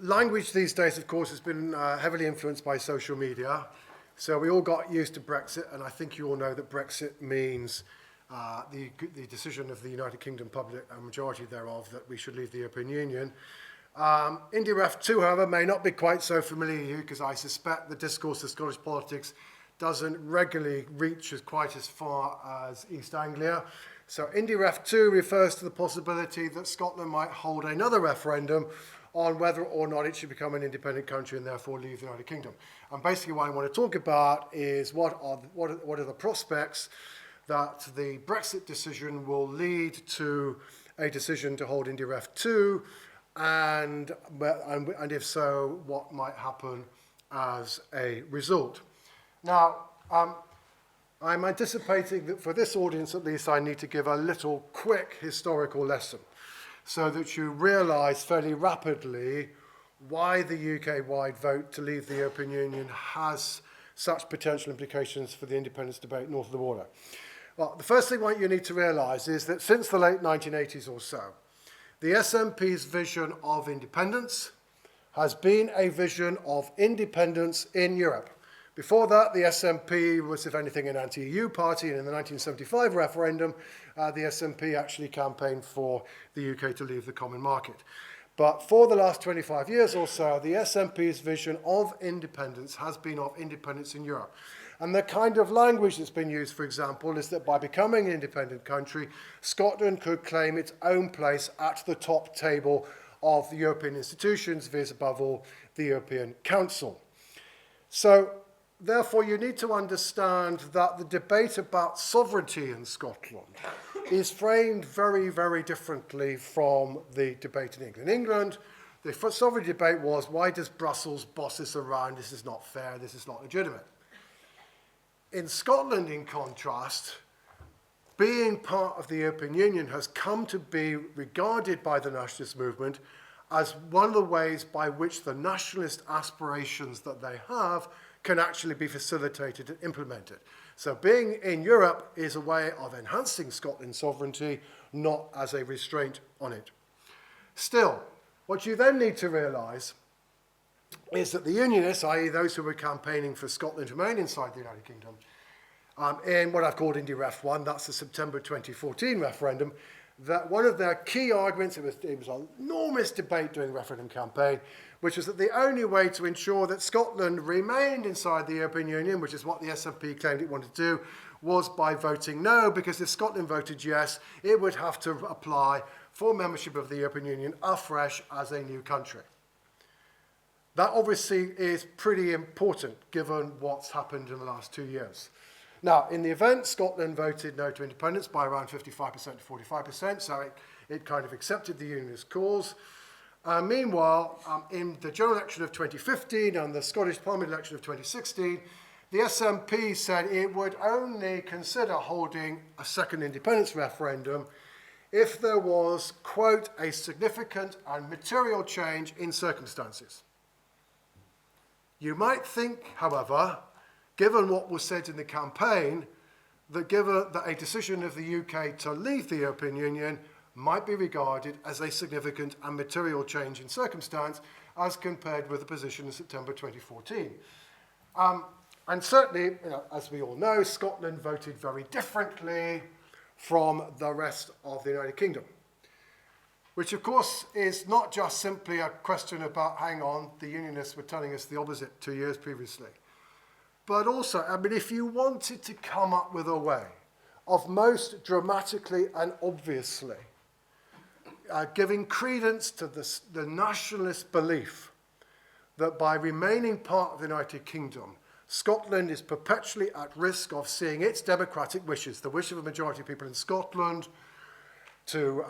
Language these days, of course, has been heavily influenced by social media. So we all got used to Brexit, and I think you all know that Brexit means the decision of the United Kingdom public, a majority thereof, that we should leave the European Union. IndyRef 2, however, may not be quite so familiar to you, because I suspect the discourse of Scottish politics doesn't regularly reach quite as far as East Anglia. So IndyRef 2 refers to the possibility that Scotland might hold another referendum on whether or not it should become an independent country and therefore leave the United Kingdom. And basically what I want to talk about is what are the prospects that the Brexit decision will lead to a decision to hold IndyRef 2, and if so, what might happen as a result. Now, I'm anticipating that for this audience at least I need to give a little quick historical lesson so that you realise fairly rapidly why the UK-wide vote to leave the European Union has such potential implications for the independence debate north of the border. Well, the first thing you need to realise is that since the late 1980s or so, the SNP's vision of independence has been a vision of independence in Europe. Before that, the SNP was, if anything, an anti-EU party, and in the 1975 referendum, the SNP actually campaigned for the UK to leave the common market. But for the last 25 years or so, the SNP's vision of independence has been of independence in Europe. And the kind of language that's been used, for example, is that by becoming an independent country, Scotland could claim its own place at the top table of the European institutions, viz. Above all, the European Council. So, therefore, you need to understand that the debate about sovereignty in Scotland is framed very, very differently from the debate in England. In England, the sovereignty debate was, why does Brussels boss us around? This is not fair, this is not legitimate. In Scotland, in contrast, being part of the European Union has come to be regarded by the nationalist movement as one of the ways by which the nationalist aspirations that they have can actually be facilitated and implemented. So being in Europe is a way of enhancing Scotland's sovereignty, not as a restraint on it. Still, what you then need to realise is that the Unionists, i.e. those who were campaigning for Scotland to remain inside the United Kingdom, in what I've called IndyRef 1, that's the September 2014 referendum, that one of their key arguments, it was an enormous debate during the referendum campaign, which was that the only way to ensure that Scotland remained inside the European Union, which is what the SNP claimed it wanted to do, was by voting no, because if Scotland voted yes, it would have to apply for membership of the European Union afresh as a new country. That obviously is pretty important given what's happened in the last 2 years. Now, in the event, Scotland voted no to independence by around 55% to 45%, so it kind of accepted the Unionist cause. Meanwhile, in the general election of 2015 and the Scottish Parliament election of 2016, the SNP said it would only consider holding a second independence referendum if there was, quote, a significant and material change in circumstances. You might think, however, given what was said in the campaign, that given that a decision of the UK to leave the European Union might be regarded as a significant and material change in circumstance as compared with the position in September 2014. And certainly, as we all know, Scotland voted very differently from the rest of the United Kingdom, which of course is not just simply a question about, hang on, the Unionists were telling us the opposite 2 years previously. But also, if you wanted to come up with a way of most dramatically and obviously giving credence to the nationalist belief that by remaining part of the United Kingdom, Scotland is perpetually at risk of seeing its democratic wishes, the wish of a majority of people in Scotland to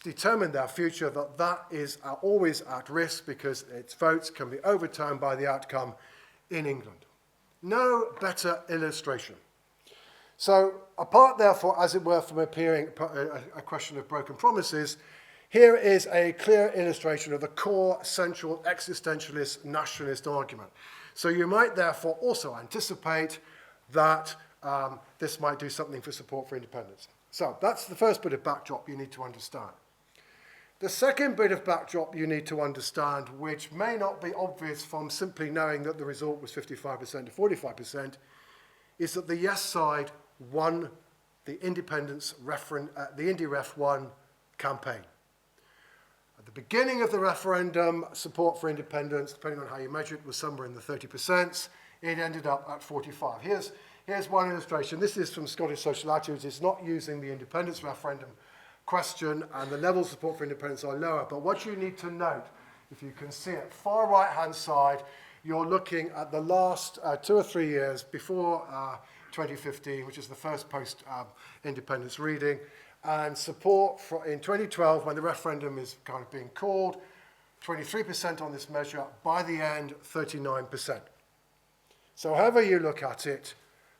determine their future, that is always at risk because its votes can be overturned by the outcome in England. No better illustration. So, apart therefore, as it were, from appearing a question of broken promises, here is a clear illustration of the core, central, existentialist, nationalist argument. So you might therefore also anticipate that this might do something for support for independence. So that's the first bit of backdrop you need to understand. The second bit of backdrop you need to understand, which may not be obvious from simply knowing that the result was 55% to 45%, is that the yes side won the independence the IndyRef 1 campaign. At the beginning of the referendum, support for independence, depending on how you measure it, was somewhere in the 30%. It ended up at 45. Here's one illustration. This is from Scottish Social Attitudes. It's not using the independence referendum question, and the level of support for independence are lower. But what you need to note, if you can see it, far right-hand side, you're looking at the last 2 or 3 years before 2015, which is the first post-independence reading, and support for, in 2012, when the referendum is kind of being called, 23% on this measure. By the end, 39%. So however you look at it,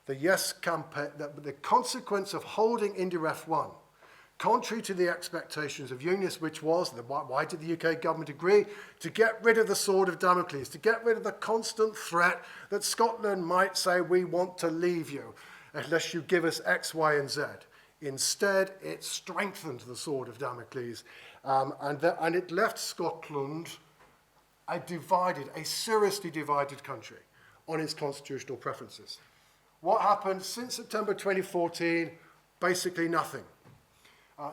the yes campaign, the consequence of holding IndyRef 1, contrary to the expectations of unionists, which was, why did the UK government agree? To get rid of the sword of Damocles, to get rid of the constant threat that Scotland might say, we want to leave you unless you give us X, Y, and Z. Instead, it strengthened the sword of Damocles, and it left Scotland a seriously divided country on its constitutional preferences. What happened since September 2014? Basically nothing.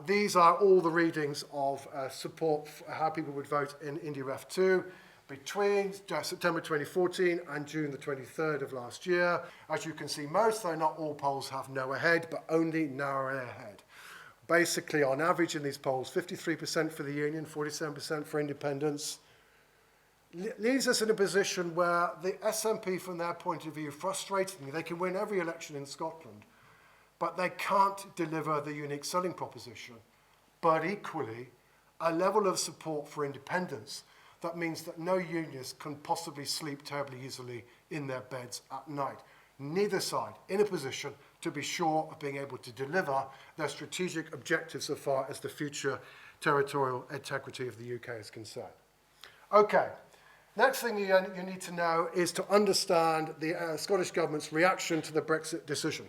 These are all the readings of support for how people would vote in IndyRef 2 between September 2014 and June the 23rd of last year. As you can see, most, though not all, polls have no ahead, but only narrow ahead. Basically, on average in these polls, 53% for the Union, 47% for independence. Leaves us in a position where the SNP, from their point of view, frustratingly, they can win every election in Scotland, but they can't deliver the unique selling proposition. But equally, a level of support for independence that means that no unionists can possibly sleep terribly easily in their beds at night. Neither side in a position to be sure of being able to deliver their strategic objectives so far as the future territorial integrity of the UK is concerned. Okay, next thing you need to know is to understand the Scottish Government's reaction to the Brexit decision,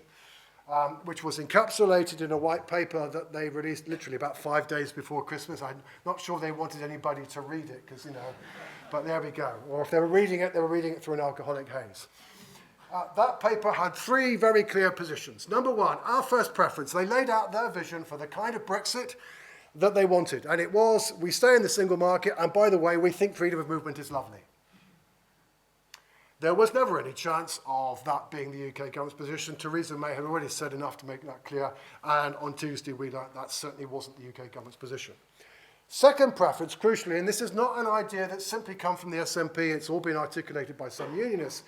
which was encapsulated in a white paper that they released literally about 5 days before Christmas. I'm not sure they wanted anybody to read it, because, but there we go. Or if they were reading it through an alcoholic haze. That paper had 3 very clear positions. Number 1, our first preference. They laid out their vision for the kind of Brexit that they wanted. And it was, we stay in the single market, and by the way, we think freedom of movement is lovely. There was never any chance of that being the UK government's position. Theresa May had already said enough to make that clear, and on Tuesday we learned that certainly wasn't the UK government's position. Second preference, crucially, and this is not an idea that's simply come from the SNP, it's all been articulated by some unionists,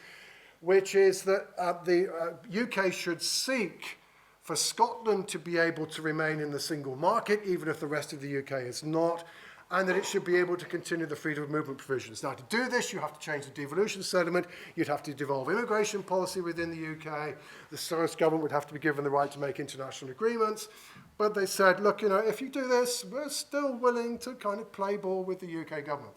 which is that the UK should seek for Scotland to be able to remain in the single market, even if the rest of the UK is not, and that it should be able to continue the freedom of movement provisions. Now, to do this, you have to change the devolution settlement, you'd have to devolve immigration policy within the UK, the Scottish Government would have to be given the right to make international agreements, but they said, look, if you do this, we're still willing to kind of play ball with the UK government.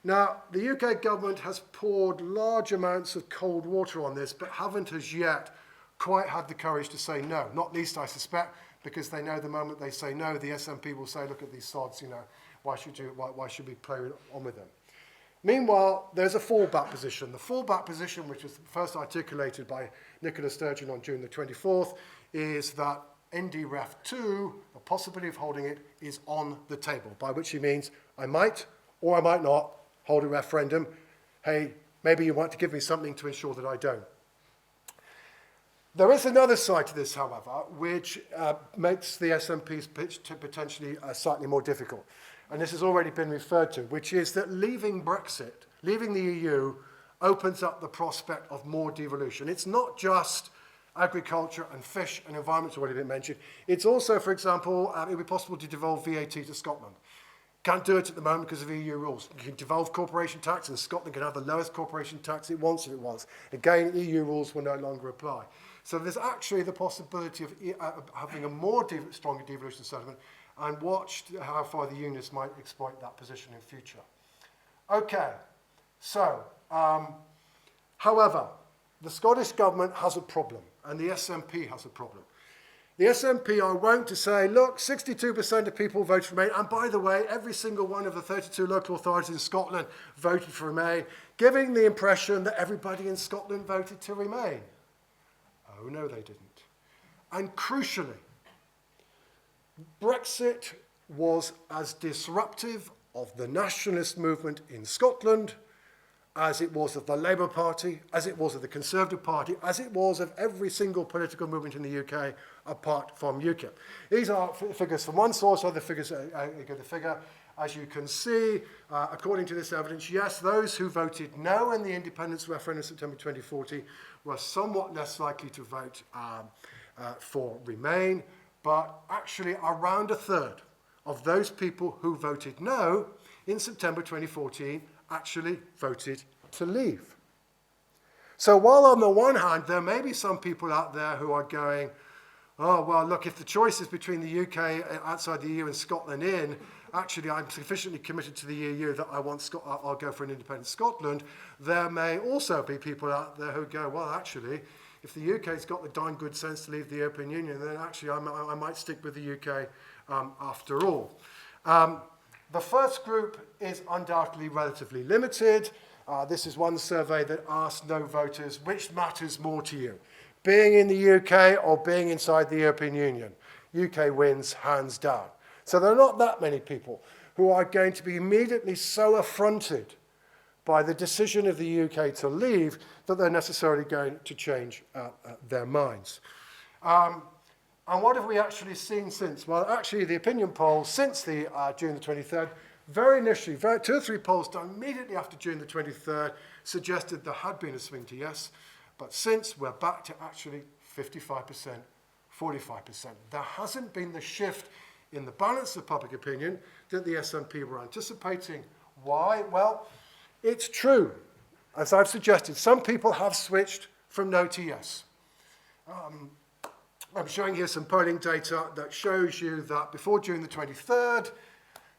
Now, the UK government has poured large amounts of cold water on this, but haven't as yet quite had the courage to say no, not least, I suspect, because they know the moment they say no, the SNP will say, look at these sods, why should we play on with them? Meanwhile, there's a fallback position. The fallback position, which was first articulated by Nicola Sturgeon on June the 24th, is that IndyRef 2, the possibility of holding it, is on the table, by which he means I might or I might not hold a referendum. Hey, maybe you want to give me something to ensure that I don't. There is another side to this, however, which makes the SNP's pitch to potentially slightly more difficult. And this has already been referred to, which is that leaving Brexit, leaving the EU, opens up the prospect of more devolution. It's not just agriculture and fish and environment's already been mentioned. It's also, for example, it would be possible to devolve VAT to Scotland. Can't do it at the moment because of EU rules. You can devolve corporation tax, and Scotland can have the lowest corporation tax it wants if it wants. Again, EU rules will no longer apply. So there's actually the possibility of having a stronger devolution settlement, and watch how far the unionists might exploit that position in future. Okay, so, however, the Scottish Government has a problem, and the SNP has a problem. The SNP are wont to say, look, 62% of people voted for Remain, and by the way, every single one of the 32 local authorities in Scotland voted for Remain, giving the impression that everybody in Scotland voted to Remain. Oh, no, they didn't. And crucially, Brexit was as disruptive of the nationalist movement in Scotland as it was of the Labour Party, as it was of the Conservative Party, as it was of every single political movement in the UK apart from UKIP. These are figures from one source, other figures get the figure. As you can see, according to this evidence, yes, those who voted no in the independence referendum in September 2040 were somewhat less likely to vote for Remain, but actually around a third of those people who voted no in September 2014 actually voted to leave. So while on the one hand, there may be some people out there who are going, oh, well, look, if the choice is between the UK outside the EU and Scotland in, actually I'm sufficiently committed to the EU that I'll go for an independent Scotland. There may also be people out there who go, well, actually, if the UK's got the darn good sense to leave the European Union, then actually I might stick with the UK after all. The first group is undoubtedly relatively limited. This is one survey that asked no voters, which matters more to you, being in the UK or being inside the European Union? UK wins hands down. So there are not that many people who are going to be immediately so affronted by the decision of the UK to leave that they're necessarily going to change their minds. And what have we actually seen since? Well, actually, the opinion polls since the June the 23rd, very initially, 2 or 3 polls done immediately after June the 23rd suggested there had been a swing to yes, but since we're back to actually 55%, 45%. There hasn't been the shift in the balance of public opinion that the SNP were anticipating. Why? Well, it's true. As I've suggested, some people have switched from no to yes. I'm showing here some polling data that shows you that before June the 23rd,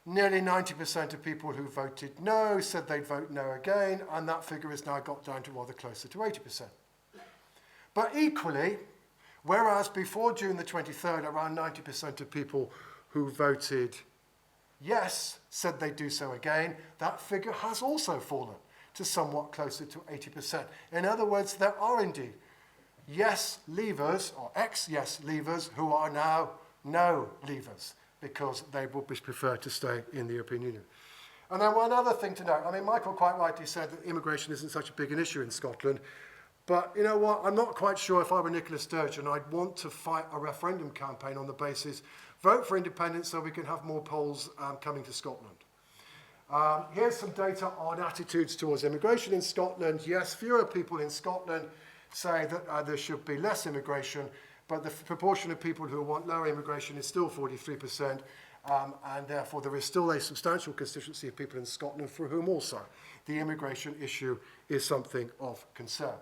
nearly 90% of people who voted no said they'd vote no again, and that figure has now got down to rather closer to 80%. But equally, whereas before June the 23rd, around 90% of people who voted yes said they'd do so again, that figure has also fallen to somewhat closer to 80%. In other words, there are indeed yes leavers or ex-yes leavers who are now no leavers because they would prefer to stay in the European Union. And then one other thing to note, I mean, Michael quite rightly said that immigration isn't such a big an issue in Scotland, but you know what, I'm not quite sure if I were Nicola Sturgeon, I'd want to fight a referendum campaign on the basis, vote for independence so we can have more Poles coming to Scotland. Here's some data on attitudes towards immigration in Scotland. Yes, fewer people in Scotland say that there should be less immigration, but the proportion of people who want lower immigration is still 43%, and therefore there is still a substantial constituency of people in Scotland for whom also the immigration issue is something of concern.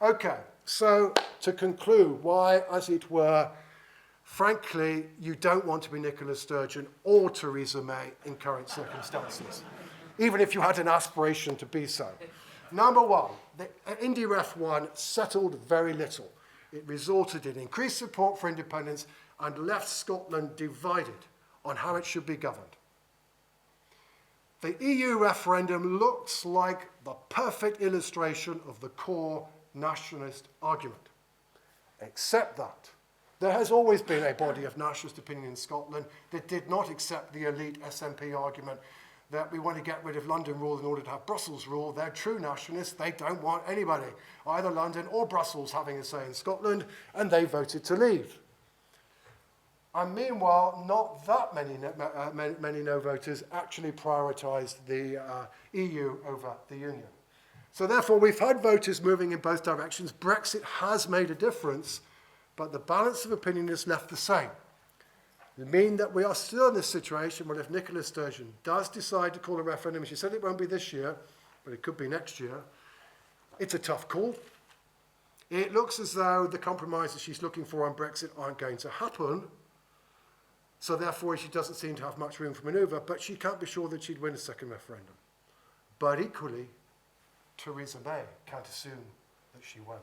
Okay, so to conclude, why, as it were, frankly, you don't want to be Nicola Sturgeon or Theresa May in current circumstances, even if you had an aspiration to be so. Number one, the Indy Ref 1 settled very little. It resulted in increased support for independence and left Scotland divided on how it should be governed. The EU referendum looks like the perfect illustration of the core nationalist argument, except that there has always been a body of nationalist opinion in Scotland that did not accept the elite SNP argument that we want to get rid of London rule in order to have Brussels rule. They're true nationalists. They don't want anybody, either London or Brussels, having a say in Scotland, and they voted to leave. And meanwhile, not that many no voters actually prioritised the EU over the Union. So therefore, we've had voters moving in both directions. Brexit has made a difference, but the balance of opinion is left the same. It means that we are still in this situation where if Nicola Sturgeon does decide to call a referendum, she said it won't be this year, but it could be next year, it's a tough call. It looks as though the compromises she's looking for on Brexit aren't going to happen, so therefore she doesn't seem to have much room for manoeuvre, but she can't be sure that she'd win a second referendum. But equally, Theresa May can't assume that she won't.